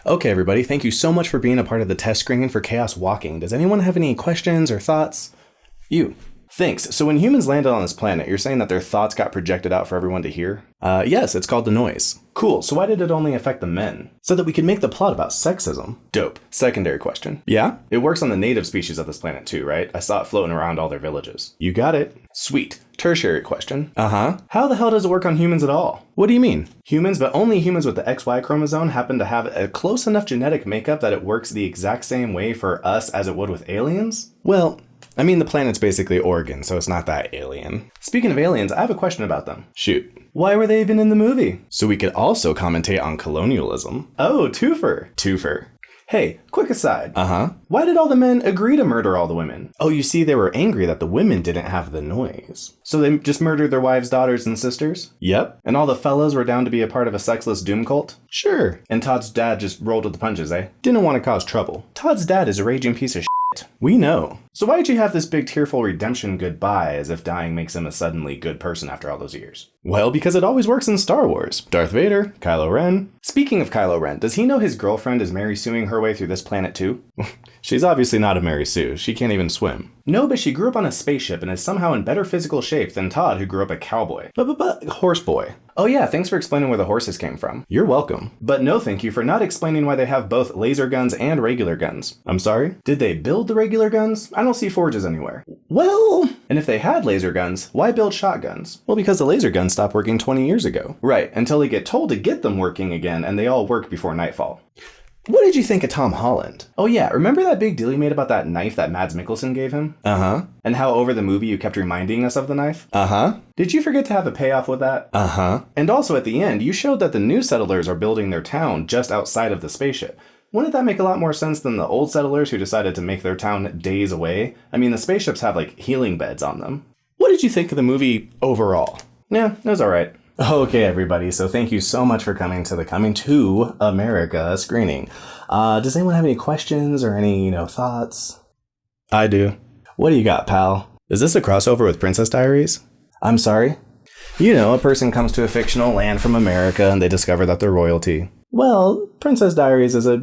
Okay, everybody, thank you so much for being a part of the test screening for Chaos Walking. Does anyone have any questions or thoughts? You. Thanks. So when humans landed on this planet, you're saying that their thoughts got projected out for everyone to hear? Yes, it's called the noise. Cool, so why did it only affect the men? So that we could make the plot about sexism. Dope. Secondary question. Yeah? It works on the native species of this planet too, right? I saw it floating around all their villages. You got it. Sweet. Tertiary question. How the hell does it work on humans at all? What do you mean? Humans, but only humans with the XY chromosome happen to have a close enough genetic makeup that it works the exact same way for us as it would with aliens? Well, I mean, the planet's basically Oregon, so it's not that alien. Speaking of aliens, I have a question about them. Shoot. Why were they even in the movie? So we could also commentate on colonialism. Oh, twofer. Hey, quick aside. Why did all the men agree to murder all the women? Oh, you see, they were angry that the women didn't have the noise. So they just murdered their wives, daughters, and sisters? Yep. And all the fellas were down to be a part of a sexless doom cult? Sure. And Todd's dad just rolled with the punches, eh? Didn't want to cause trouble. Todd's dad is a raging piece of shit. We know. So why did you have this big tearful redemption goodbye as if dying makes him a suddenly good person after all those years? Well, because it always works in Star Wars. Darth Vader, Kylo Ren. Speaking of Kylo Ren, does he know his girlfriend is Mary Sueing her way through this planet too? She's obviously not a Mary Sue. She can't even swim. No, but she grew up on a spaceship and is somehow in better physical shape than Todd, who grew up a cowboy. But horse boy. Oh yeah, thanks for explaining where the horses came from. You're welcome. But no thank you for not explaining why they have both laser guns and regular guns. I'm sorry? Did they build the regular guns? I don't see forges anywhere. Well, and if they had laser guns, why build shotguns? Well, because the laser guns stopped working 20 years ago. Right, until they get told to get them working again and they all work before nightfall. What did you think of Tom Holland? Oh yeah, remember that big deal you made about that knife that Mads Mikkelsen gave him? And how over the movie you kept reminding us of the knife? Did you forget to have a payoff with that? And also at the end, you showed that the new settlers are building their town just outside of the spaceship. Wouldn't that make a lot more sense than the old settlers who decided to make their town days away? I mean, the spaceships have like healing beds on them. What did you think of the movie overall? Yeah, it was alright. Okay, everybody, so thank you so much for coming to the Coming to America screening. Does anyone have any questions or any, thoughts? I do. What do you got, pal? Is this a crossover with Princess Diaries? I'm sorry? A person comes to a fictional land from America and they discover that they're royalty. Well, Princess Diaries is a